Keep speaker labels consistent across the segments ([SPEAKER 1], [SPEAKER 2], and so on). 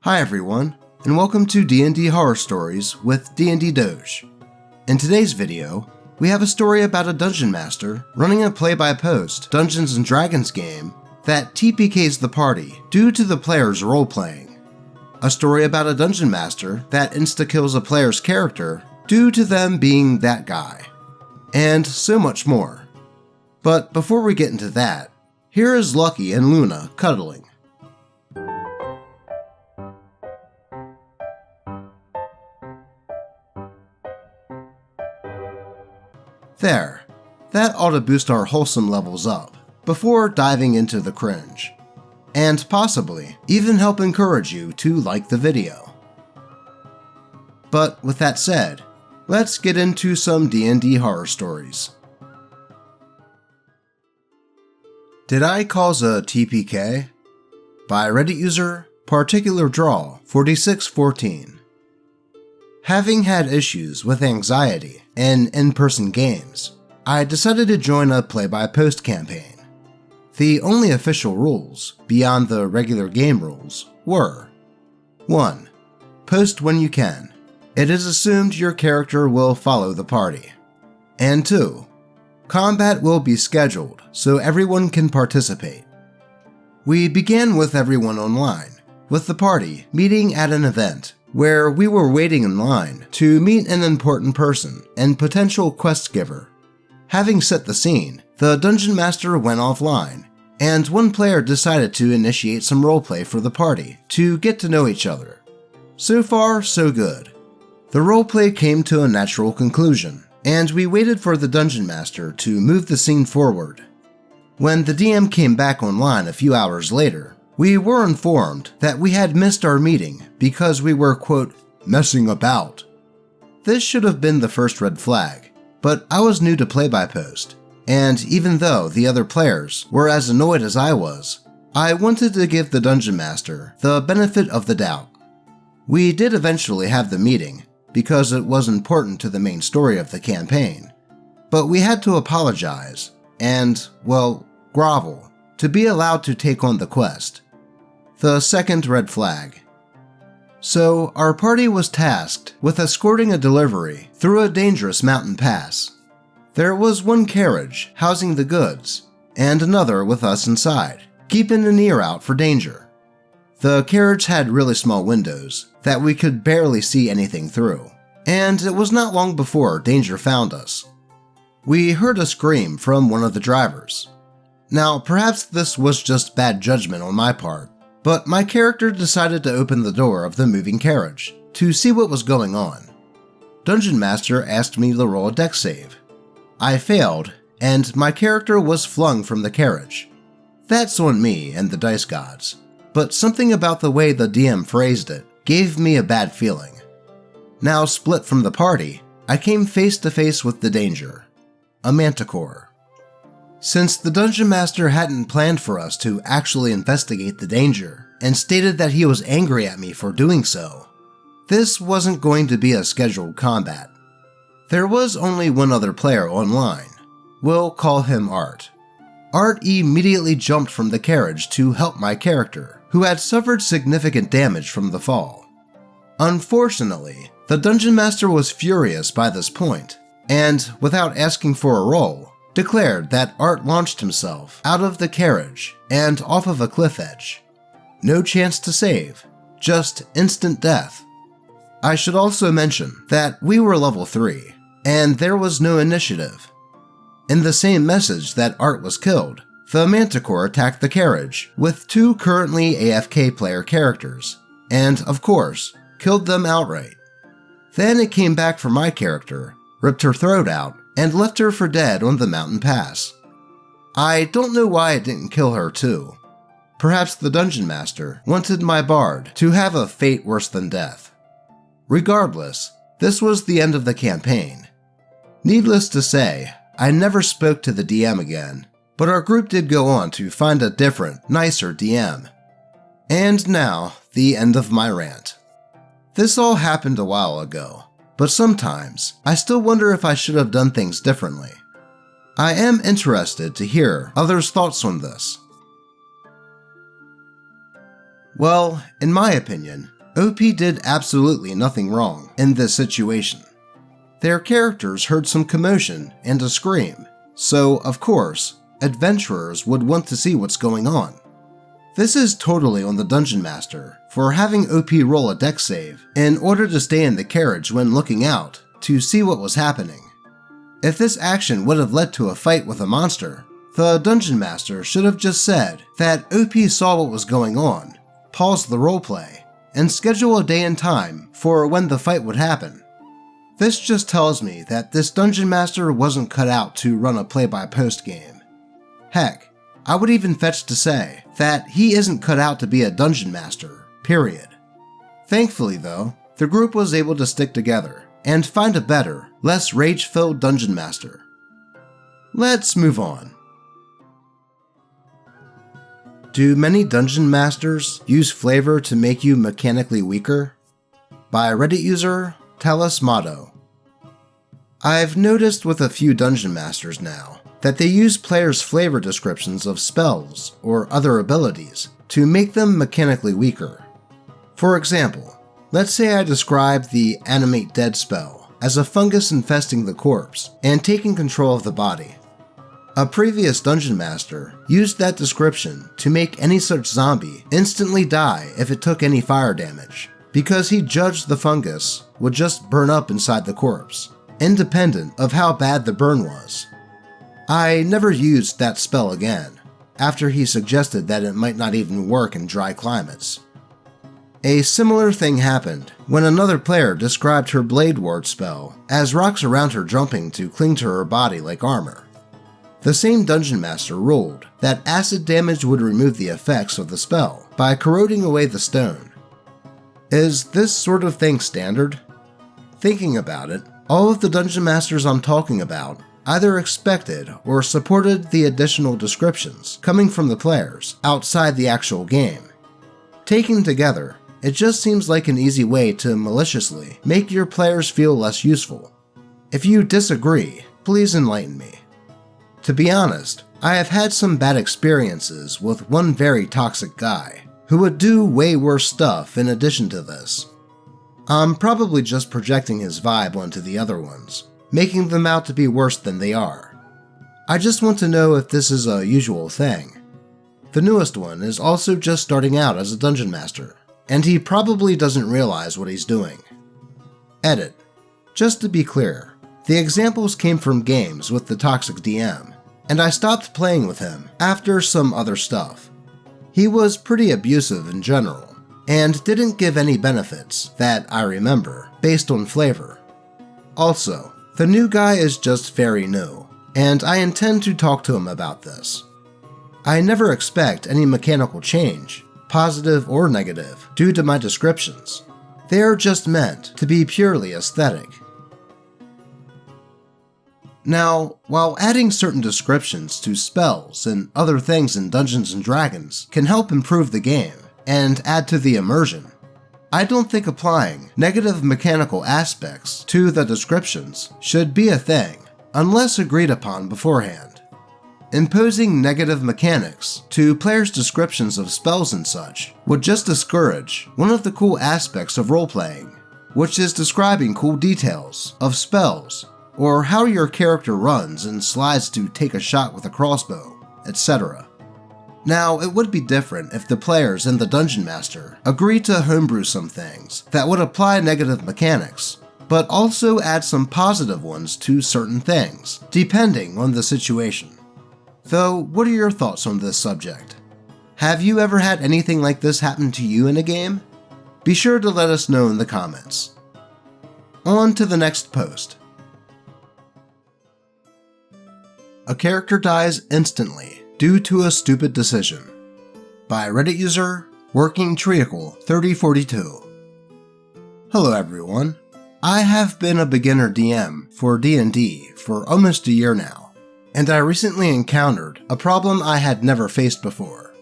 [SPEAKER 1] Hi everyone, and welcome to DnD Horror Stories with DnD Doge. In today's video, we have a story about a dungeon master running a play-by-post Dungeons & Dragons game that TPKs the party due to the player's role-playing. A story about a dungeon master that instakills a player's character due to them being that guy. And so much more. But before we get into that, here is Lucky and Luna cuddling. There, that ought to boost our wholesome levels up before diving into the cringe, and possibly even help encourage you to like the video. But with that said, let's get into some DnD horror stories. Did I cause a TPK? By Reddit user particulardraw4614. Having had issues with anxiety in in-person games, I decided to join a play-by-post campaign. The only official rules, beyond the regular game rules, were 1. Post when you can. It is assumed your character will follow the party. And 2. Combat will be scheduled so everyone can participate. We began with everyone online, with the party meeting at an event where we were waiting in line to meet an important person and potential quest giver. Having set the scene, the Dungeon Master went offline, and one player decided to initiate some roleplay for the party to get to know each other. So far, so good. The roleplay came to a natural conclusion, and we waited for the Dungeon Master to move the scene forward. When the DM came back online a few hours later, we were informed that we had missed our meeting because we were, quote, messing about. This should have been the first red flag, but I was new to play-by-post, and even though the other players were as annoyed as I was, I wanted to give the Dungeon Master the benefit of the doubt. We did eventually have the meeting because it was important to the main story of the campaign, but we had to apologize and, well, grovel to be allowed to take on the quest. The second red flag. So, our party was tasked with escorting a delivery through a dangerous mountain pass. There was one carriage housing the goods, and another with us inside, keeping an ear out for danger. The carriage had really small windows that we could barely see anything through, and it was not long before danger found us. We heard a scream from one of the drivers. Now, perhaps this was just bad judgment on my part, but my character decided to open the door of the moving carriage to see what was going on. Dungeon Master asked me to roll a dex save. I failed, and my character was flung from the carriage. That's on me and the dice gods, but something about the way the DM phrased it gave me a bad feeling. Now split from the party, I came face to face with the danger, a manticore. Since the Dungeon Master hadn't planned for us to actually investigate the danger and stated that he was angry at me for doing so, this wasn't going to be a scheduled combat. There was only one other player online. We'll call him Art. Art immediately jumped from the carriage to help my character, who had suffered significant damage from the fall. Unfortunately, the Dungeon Master was furious by this point, and without asking for a roll, declared that Art launched himself out of the carriage and off of a cliff edge. No chance to save, just instant death. I should also mention that we were level 3, and there was no initiative. In the same message that Art was killed, the Manticore attacked the carriage with 2 currently AFK player characters, and of course, killed them outright. Then it came back for my character, ripped her throat out, and left her for dead on the mountain pass. I don't know why it didn't kill her too. Perhaps the Dungeon Master wanted my bard to have a fate worse than death. Regardless, this was the end of the campaign. Needless to say, I never spoke to the DM again, but our group did go on to find a different, nicer DM. And now, the end of my rant. This all happened a while ago, but sometimes I still wonder if I should have done things differently. I am interested to hear others' thoughts on this. Well, in my opinion, OP did absolutely nothing wrong in this situation. Their characters heard some commotion and a scream, so of course, adventurers would want to see what's going on. This is totally on the Dungeon Master for having OP roll a dex save in order to stay in the carriage when looking out to see what was happening. If this action would have led to a fight with a monster, the Dungeon Master should have just said that OP saw what was going on, pause the roleplay, and schedule a day and time for when the fight would happen. This just tells me that this Dungeon Master wasn't cut out to run a play-by-post game. Heck, I would even fetch to say that he isn't cut out to be a Dungeon Master, period. Thankfully though, the group was able to stick together and find a better, less rage-filled Dungeon Master. Let's move on. Do many Dungeon Masters use flavor to make you mechanically weaker? By Reddit user Talis Motto. I've noticed with a few Dungeon Masters now that they use players' flavor descriptions of spells or other abilities to make them mechanically weaker. For example, let's say I describe the Animate Dead spell as a fungus infesting the corpse and taking control of the body. A previous Dungeon Master used that description to make any such zombie instantly die if it took any fire damage, because he judged the fungus would just burn up inside the corpse, independent of how bad the burn was. I never used that spell again, after he suggested that it might not even work in dry climates. A similar thing happened when another player described her Blade Ward spell as rocks around her jumping to cling to her body like armor. The same Dungeon Master ruled that acid damage would remove the effects of the spell by corroding away the stone. Is this sort of thing standard? Thinking about it, all of the Dungeon Masters I'm talking about either expected or supported the additional descriptions coming from the players outside the actual game. Taken together, it just seems like an easy way to maliciously make your players feel less useful. If you disagree, please enlighten me. To be honest, I have had some bad experiences with one very toxic guy who would do way worse stuff in addition to this. I'm probably just projecting his vibe onto the other ones, making them out to be worse than they are. I just want to know if this is a usual thing. The newest one is also just starting out as a Dungeon Master, and he probably doesn't realize what he's doing. Edit. Just to be clear, the examples came from games with the toxic DM, and I stopped playing with him after some other stuff. He was pretty abusive in general, and didn't give any benefits, that I remember, based on flavor. Also, the new guy is just very new, and I intend to talk to him about this. I never expect any mechanical change, positive or negative, due to my descriptions. They are just meant to be purely aesthetic. Now, while adding certain descriptions to spells and other things in Dungeons & Dragons can help improve the game and add to the immersion, I don't think applying negative mechanical aspects to the descriptions should be a thing, unless agreed upon beforehand. Imposing negative mechanics to players' descriptions of spells and such would just discourage one of the cool aspects of role-playing, which is describing cool details of spells, or how your character runs and slides to take a shot with a crossbow, etc. Now, it would be different if the players and the Dungeon Master agreed to homebrew some things that would apply negative mechanics, but also add some positive ones to certain things, depending on the situation. Though, what are your thoughts on this subject? Have you ever had anything like this happen to you in a game? Be sure to let us know in the comments. On to the next post. A character dies instantly due to a stupid decision. By Reddit user WorkingTriacle3042. Hello everyone. I have been a beginner DM for D&D for almost a year now, and I recently encountered a problem I had never faced before.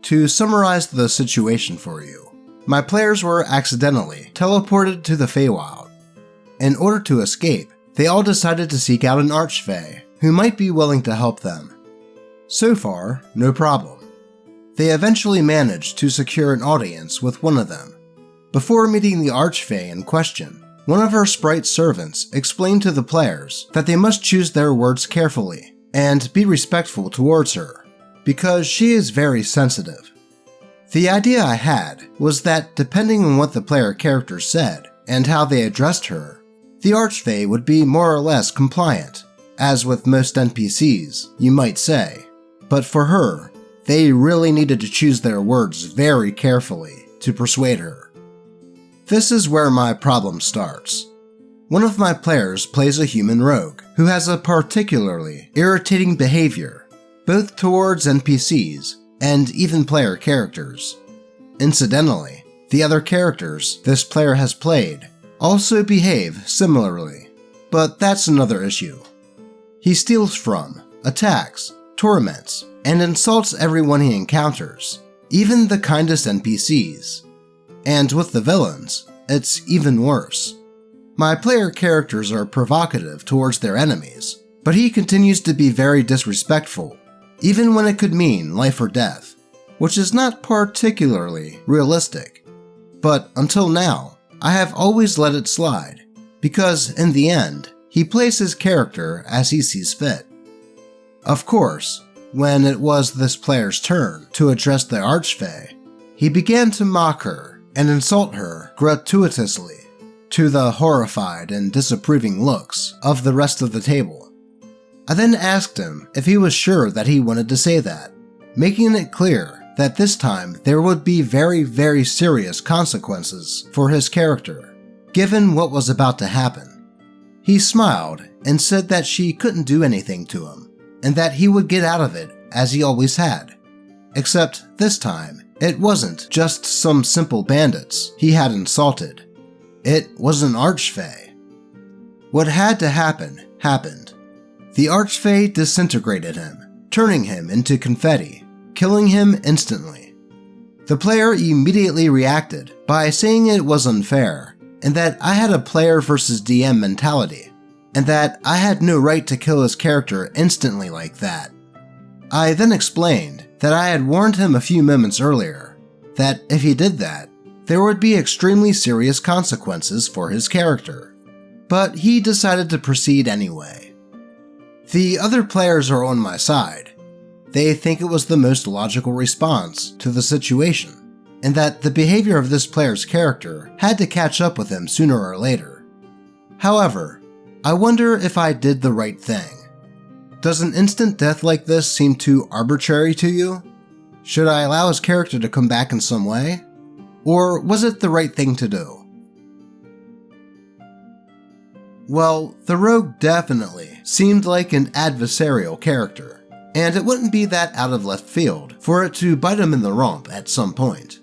[SPEAKER 1] To summarize the situation for you, my players were accidentally teleported to the Feywild. In order to escape, they all decided to seek out an Archfey who might be willing to help them. So far, no problem. They eventually managed to secure an audience with one of them. Before meeting the Archfey in question, one of her sprite servants explained to the players that they must choose their words carefully and be respectful towards her, because she is very sensitive. The idea I had was that depending on what the player character said and how they addressed her, the Archfey would be more or less compliant, as with most NPCs, you might say. But for her, they really needed to choose their words very carefully to persuade her. This is where my problem starts. One of my players plays a human rogue who has a particularly irritating behavior, both towards NPCs and even player characters. Incidentally, the other characters this player has played also behave similarly, but that's another issue. He steals from, attacks, torments, and insults everyone he encounters, even the kindest NPCs. And with the villains, it's even worse. My player characters are provocative towards their enemies, but he continues to be very disrespectful, even when it could mean life or death, which is not particularly realistic. But until now, I have always let it slide, because in the end, he plays his character as he sees fit. Of course, when it was this player's turn to address the Archfey, he began to mock her and insult her gratuitously, to the horrified and disapproving looks of the rest of the table. I then asked him if he was sure that he wanted to say that, making it clear that this time there would be very, very serious consequences for his character, given what was about to happen. He smiled and said that she couldn't do anything to him, and that he would get out of it as he always had. Except this time, it wasn't just some simple bandits he had insulted. It was an Archfey. What had to happen, happened. The Archfey disintegrated him, turning him into confetti, killing him instantly. The player immediately reacted by saying it was unfair, and that I had a player versus DM mentality, and that I had no right to kill his character instantly like that. I then explained that I had warned him a few moments earlier, that if he did that, there would be extremely serious consequences for his character, but he decided to proceed anyway. The other players are on my side. They think it was the most logical response to the situation, and that the behavior of this player's character had to catch up with him sooner or later. However, I wonder if I did the right thing. Does an instant death like this seem too arbitrary to you? Should I allow his character to come back in some way? Or was it the right thing to do? Well, the rogue definitely seemed like an adversarial character, and it wouldn't be that out of left field for it to bite him in the rump at some point.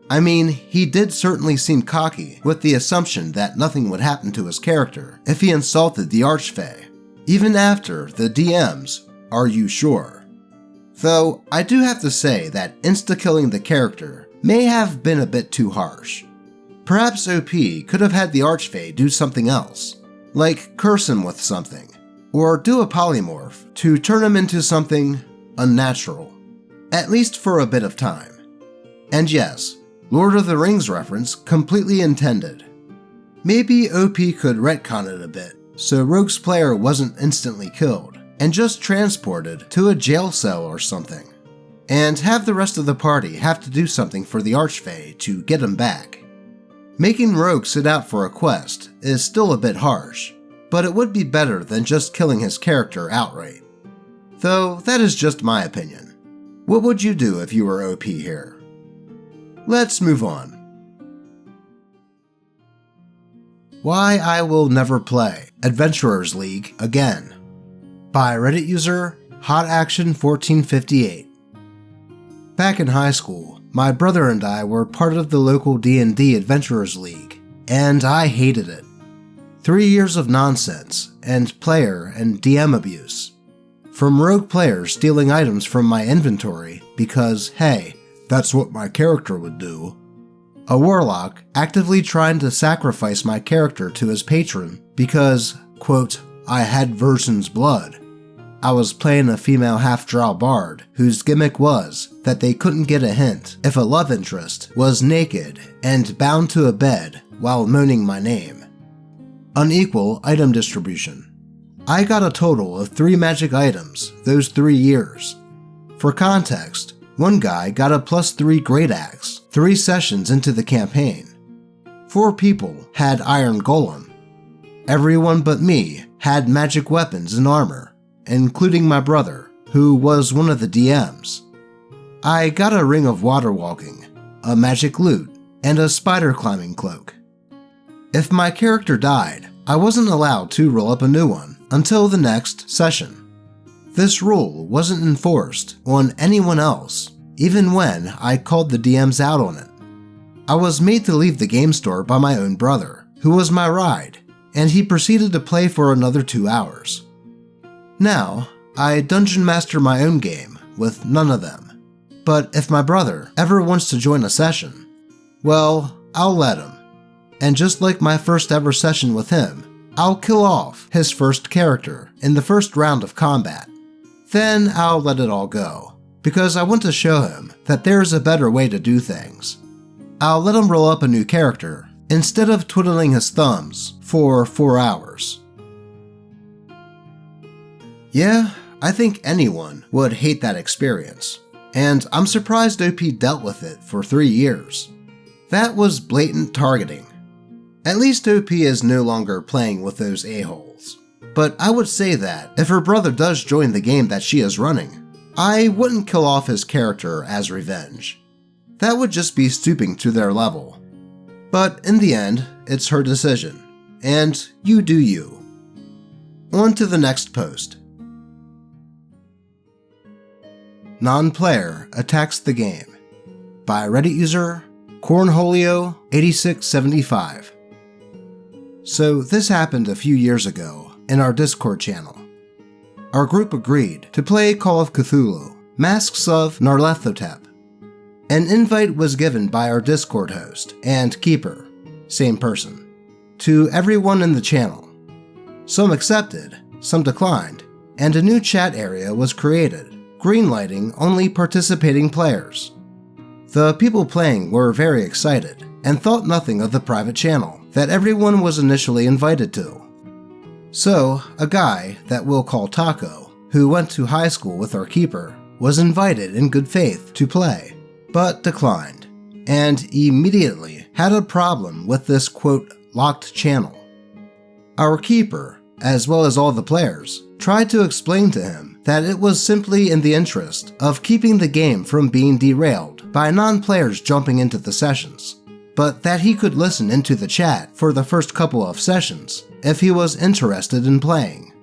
[SPEAKER 1] I mean, he did certainly seem cocky with the assumption that nothing would happen to his character if he insulted the Archfey, even after the DM's "Are you sure?" Though I do have to say that insta-killing the character may have been a bit too harsh. Perhaps OP could have had the Archfey do something else, like curse him with something, or do a polymorph to turn him into something unnatural, at least for a bit of time. And yes, Lord of the Rings reference completely intended. Maybe OP could retcon it a bit, so Rogue's player wasn't instantly killed, and just transported to a jail cell or something, and have the rest of the party have to do something for the Archfey to get him back. Making Rogue sit out for a quest is still a bit harsh, but it would be better than just killing his character outright. Though that is just my opinion. What would you do if you were OP here? Let's move on. Why I Will Never Play Adventurers League Again by Reddit user HotAction1458. Back in high school, my brother and I were part of the local D&D Adventurers League, and I hated it. 3 years of nonsense, and player and DM abuse. From rogue players stealing items from my inventory because, hey, that's what my character would do. A warlock actively trying to sacrifice my character to his patron because, quote, I had Version's blood. I was playing a female half-drow bard whose gimmick was that they couldn't get a hint if a love interest was naked and bound to a bed while moaning my name. Unequal item distribution. I got a total of 3 magic items those 3 years. For context, one guy got a +3 Great Axe 3 sessions into the campaign. 4 people had Iron Golem. Everyone but me had magic weapons and armor, including my brother, who was one of the DMs. I got a Ring of Water Walking, a magic lute, and a spider climbing cloak. If my character died, I wasn't allowed to roll up a new one until the next session. This rule wasn't enforced on anyone else, even when I called the DMs out on it. I was made to leave the game store by my own brother, who was my ride, and he proceeded to play for another 2 hours. Now, I dungeon master my own game with none of them, but if my brother ever wants to join a session, well, I'll let him. And just like my first ever session with him, I'll kill off his first character in the first round of combat. Then I'll let it all go, because I want to show him that there's a better way to do things. I'll let him roll up a new character instead of twiddling his thumbs for 4 hours. Yeah, I think anyone would hate that experience, and I'm surprised OP dealt with it for 3 years. That was blatant targeting. At least OP is no longer playing with those a-holes. But I would say that if her brother does join the game that she is running, I wouldn't kill off his character as revenge. That would just be stooping to their level. But in the end, it's her decision, and you do you. On to the next post. Non-player attacks the game by Reddit user Cornholio8675. So this happened a few years ago in our Discord channel. Our group agreed to play Call of Cthulhu, Masks of Nyarlathotep. An invite was given by our Discord host and keeper, same person, to everyone in the channel. Some accepted, some declined, and a new chat area was created, greenlighting only participating players. The people playing were very excited and thought nothing of the private channel that everyone was initially invited to. So, a guy that we'll call Taco, who went to high school with our keeper, was invited in good faith to play, but declined, and immediately had a problem with this quote locked channel. Our keeper, as well as all the players, tried to explain to him that it was simply in the interest of keeping the game from being derailed by non-players jumping into the sessions, but that he could listen into the chat for the first couple of sessions if he was interested in playing.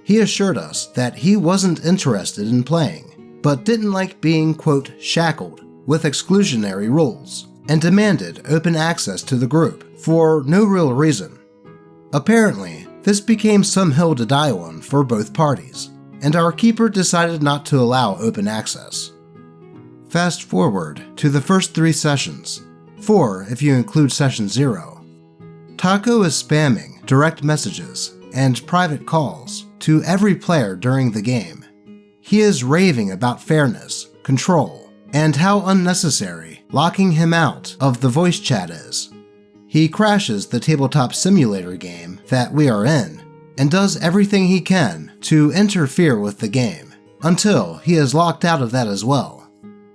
[SPEAKER 1] He assured us that he wasn't interested in playing, but didn't like being, quote, shackled with exclusionary rules, and demanded open access to the group for no real reason. Apparently, this became some hill to die on for both parties, and our keeper decided not to allow open access. Fast forward to the first 3 sessions, 4 if you include session 0. Taco is spamming direct messages and private calls to every player during the game. He is raving about fairness, control, and how unnecessary locking him out of the voice chat is. He crashes the tabletop simulator game that we are in and does everything he can to interfere with the game until he is locked out of that as well,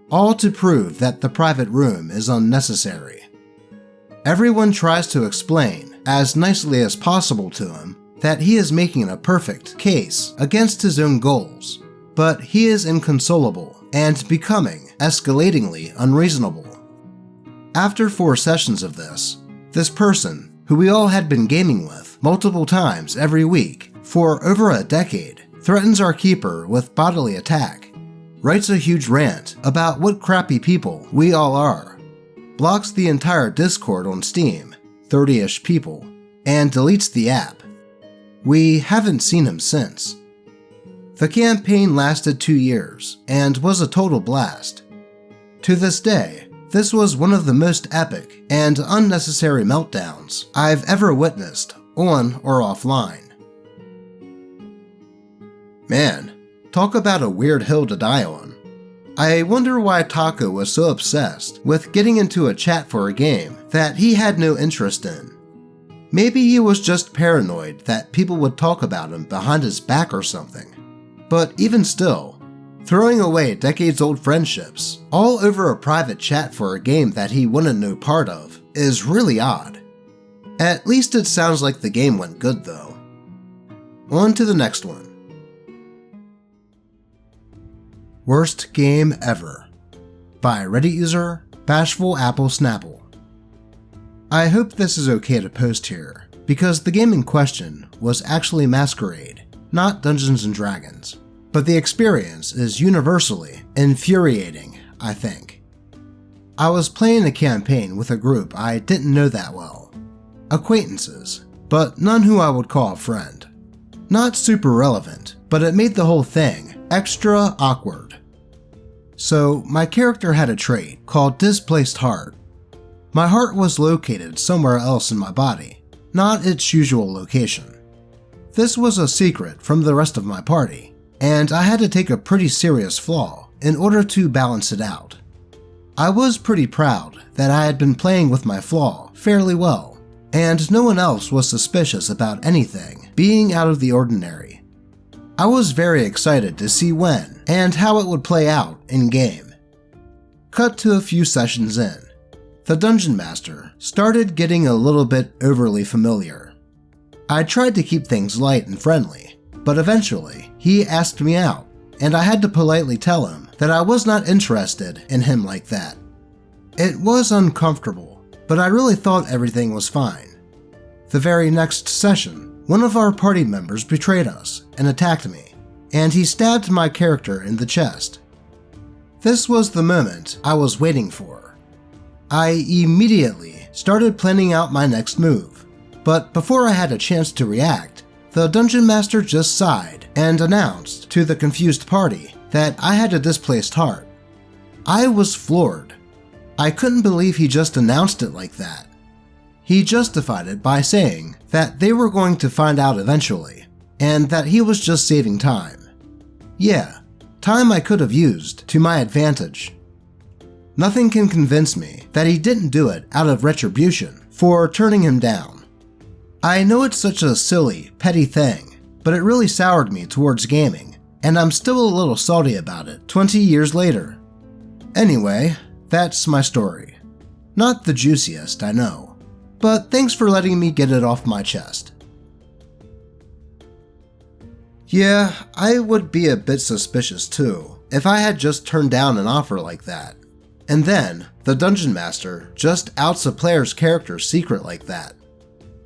[SPEAKER 1] all to prove that the private room is unnecessary. Everyone tries to explain as nicely as possible to him that he is making a perfect case against his own goals, but he is inconsolable and becoming escalatingly unreasonable. After 4 sessions of this person, who we all had been gaming with multiple times every week for over a decade, threatens our keeper with bodily attack, writes a huge rant about what crappy people we all are, blocks the entire Discord on Steam, 30-ish people, and deletes the app. We haven't seen him since. The campaign lasted 2 years and was a total blast. To this day, this was one of the most epic and unnecessary meltdowns I've ever witnessed on or offline. Man, talk about a weird hill to die on. I wonder why Taco was so obsessed with getting into a chat for a game that he had no interest in. Maybe he was just paranoid that people would talk about him behind his back or something. But even still, throwing away decades-old friendships all over a private chat for a game that he wanted no part of is really odd. At least it sounds like the game went good though. On to the next one. Worst Game Ever by Reddit user Bashful Apple Snapple. I hope this is okay to post here, because the game in question was actually Masquerade, not Dungeons & Dragons, but the experience is universally infuriating, I think. I was playing a campaign with a group I didn't know that well. Acquaintances, but none who I would call a friend. Not super relevant, but it made the whole thing extra awkward. So my character had a trait called Displaced Heart. My heart was located somewhere else in my body, not its usual location. This was a secret from the rest of my party, and I had to take a pretty serious flaw in order to balance it out. I was pretty proud that I had been playing with my flaw fairly well, and no one else was suspicious about anything being out of the ordinary. I was very excited to see when and how it would play out in-game. Cut to a few sessions in. The Dungeon Master started getting a little bit overly familiar. I tried to keep things light and friendly, but eventually he asked me out, and I had to politely tell him that I was not interested in him like that. It was uncomfortable, but I really thought everything was fine. The very next session, one of our party members betrayed us and attacked me, and he stabbed my character in the chest. This was the moment I was waiting for. I immediately started planning out my next move, but before I had a chance to react, the Dungeon Master just sighed and announced to the confused party that I had a displaced heart. I was floored. I couldn't believe he just announced it like that. He justified it by saying that they were going to find out eventually, and that he was just saving time. Yeah, time I could have used to my advantage. Nothing can convince me that he didn't do it out of retribution for turning him down. I know it's such a silly, petty thing, but it really soured me towards gaming, and I'm still a little salty about it 20 years later. Anyway, that's my story. Not the juiciest, I know. But thanks for letting me get it off my chest. Yeah, I would be a bit suspicious too, if I had just turned down an offer like that. And then, the Dungeon Master just outs a player's character's secret like that.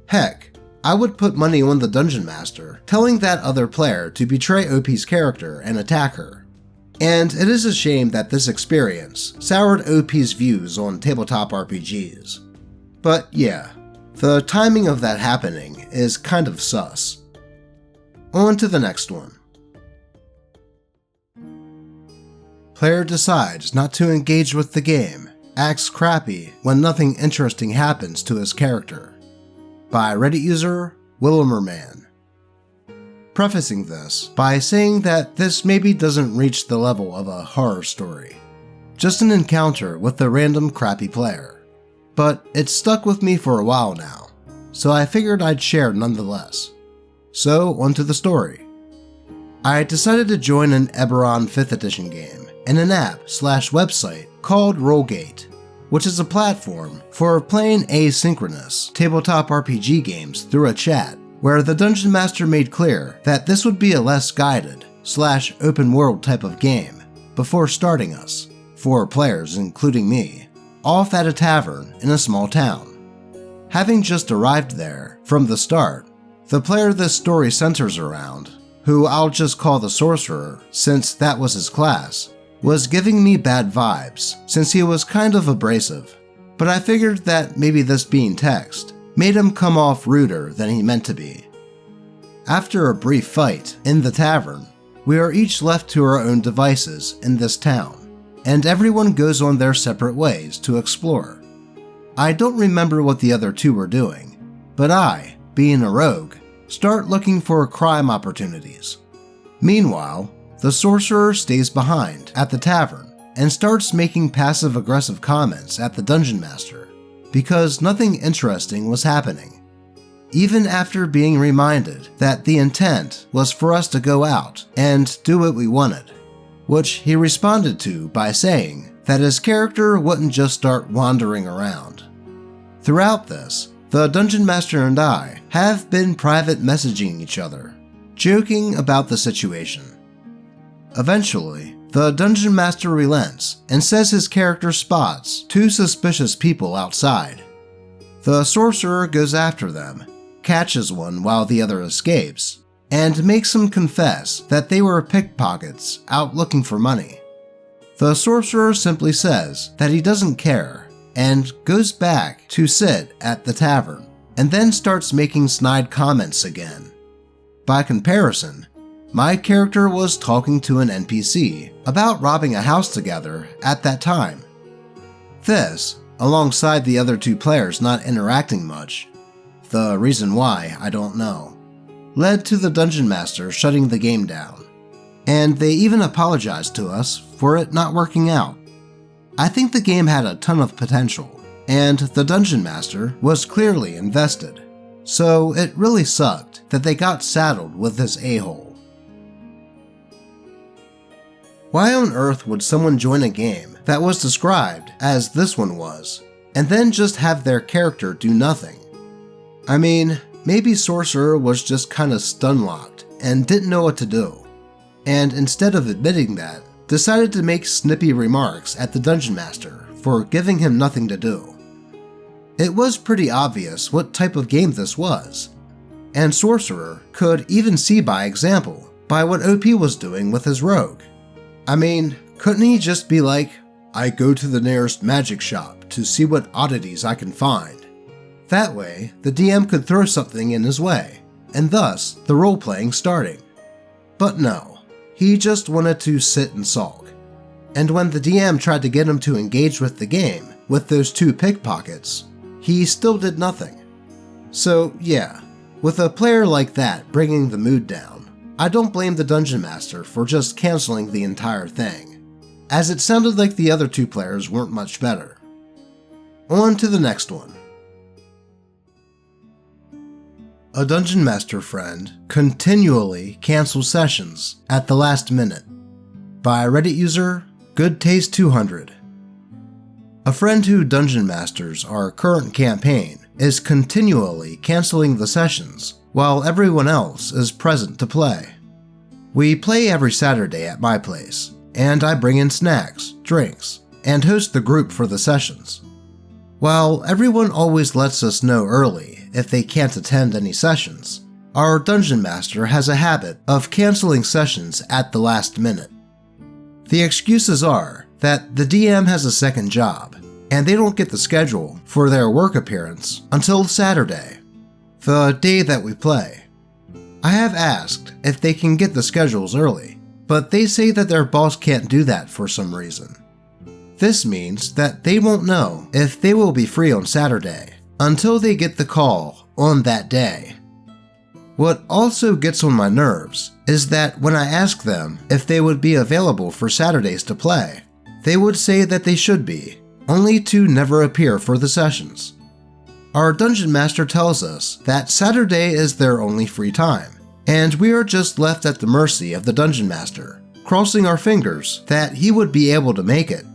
[SPEAKER 1] Heck, I would put money on the Dungeon Master telling that other player to betray OP's character and attack her. And it is a shame that this experience soured OP's views on tabletop RPGs. But yeah, the timing of that happening is kind of sus. On to the next one. Player decides not to engage with the game, acts crappy when nothing interesting happens to his character. By Reddit user Wilmerman. Prefacing this by saying that this maybe doesn't reach the level of a horror story. Just an encounter with a random crappy player. But it's stuck with me for a while now, so I figured I'd share nonetheless. So, onto the story. I decided to join an Eberron 5th edition game in an app/website called Rollgate, which is a platform for playing asynchronous tabletop RPG games through a chat, where the Dungeon Master made clear that this would be a less guided/open world type of game before starting us, 4 players including me, off at a tavern in a small town. Having just arrived there from the start, the player this story centers around, who I'll just call the Sorcerer since that was his class, was giving me bad vibes since he was kind of abrasive, but I figured that maybe this being text made him come off ruder than he meant to be. After a brief fight in the tavern, we are each left to our own devices in this town, and everyone goes on their separate ways to explore. I don't remember what the other 2 were doing, but I, being a rogue, start looking for crime opportunities. Meanwhile, the sorcerer stays behind at the tavern and starts making passive-aggressive comments at the dungeon master because nothing interesting was happening, even after being reminded that the intent was for us to go out and do what we wanted, which he responded to by saying that his character wouldn't just start wandering around. Throughout this, the dungeon master and I have been private messaging each other, joking about the situation. Eventually, the dungeon master relents and says his character spots 2 suspicious people outside. The sorcerer goes after them, catches one while the other escapes, and makes him confess that they were pickpockets out looking for money. The sorcerer simply says that he doesn't care and goes back to sit at the tavern and then starts making snide comments again. By comparison, my character was talking to an NPC about robbing a house together at that time. This, alongside the other 2 players not interacting much, the reason why I don't know, led to the dungeon master shutting the game down, and they even apologized to us for it not working out. I think the game had a ton of potential, and the dungeon master was clearly invested, so it really sucked that they got saddled with this a-hole. Why on earth would someone join a game that was described as this one was, and then just have their character do nothing? I mean, maybe Sorcerer was just kinda stun-locked and didn't know what to do, and instead of admitting that, decided to make snippy remarks at the dungeon master for giving him nothing to do. It was pretty obvious what type of game this was, and Sorcerer could even see by example by what OP was doing with his rogue. I mean, couldn't he just be like, I go to the nearest magic shop to see what oddities I can find? That way, the DM could throw something in his way, and thus the role-playing starting. But no, he just wanted to sit and sulk. And when the DM tried to get him to engage with the game with those 2 pickpockets, he still did nothing. So yeah, with a player like that bringing the mood down, I don't blame the dungeon master for just canceling the entire thing, as it sounded like the other 2 players weren't much better. On to the next one. A dungeon master friend continually cancels sessions at the last minute. By Reddit user GoodTaste200. A friend who dungeon masters our current campaign is continually canceling the sessions while everyone else is present to play. We play every Saturday at my place, and I bring in snacks, drinks, and host the group for the sessions. While everyone always lets us know early if they can't attend any sessions, our dungeon master has a habit of canceling sessions at the last minute. The excuses are that the DM has a second job, and they don't get the schedule for their work appearance until Saturday, the day that we play. I have asked if they can get the schedules early, but they say that their boss can't do that for some reason. This means that they won't know if they will be free on Saturday until they get the call on that day. What also gets on my nerves is that when I ask them if they would be available for Saturdays to play, they would say that they should be, only to never appear for the sessions. Our dungeon master tells us that Saturday is their only free time, and we are just left at the mercy of the dungeon master, crossing our fingers that he would be able to make it.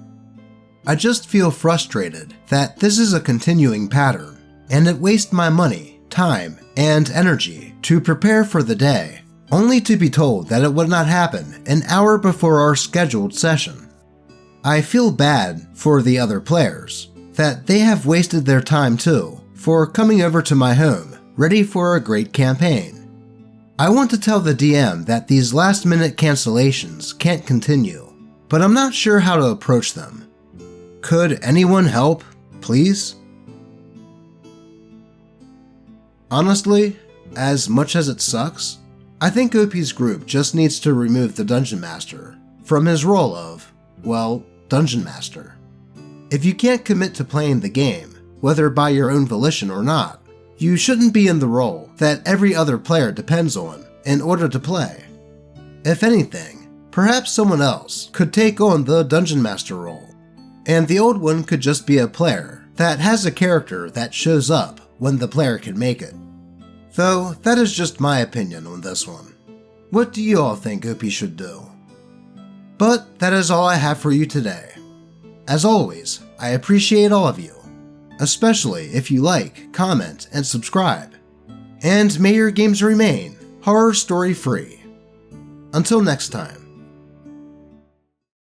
[SPEAKER 1] I just feel frustrated that this is a continuing pattern, and it wastes my money, time, and energy to prepare for the day, only to be told that it would not happen an hour before our scheduled session. I feel bad for the other players, that they have wasted their time too, for coming over to my home, ready for a great campaign. I want to tell the DM that these last-minute cancellations can't continue, but I'm not sure how to approach them. Could anyone help, please? Honestly, as much as it sucks, I think OP's group just needs to remove the Dungeon Master from his role of, well, Dungeon Master. If you can't commit to playing the game, whether by your own volition or not, you shouldn't be in the role that every other player depends on in order to play. If anything, perhaps someone else could take on the Dungeon Master role, and the old one could just be a player that has a character that shows up when the player can make it. Though, that is just my opinion on this one. What do you all think OP should do? But that is all I have for you today. As always, I appreciate all of you, especially if you like, comment, and subscribe. And may your games remain horror story free. Until next time.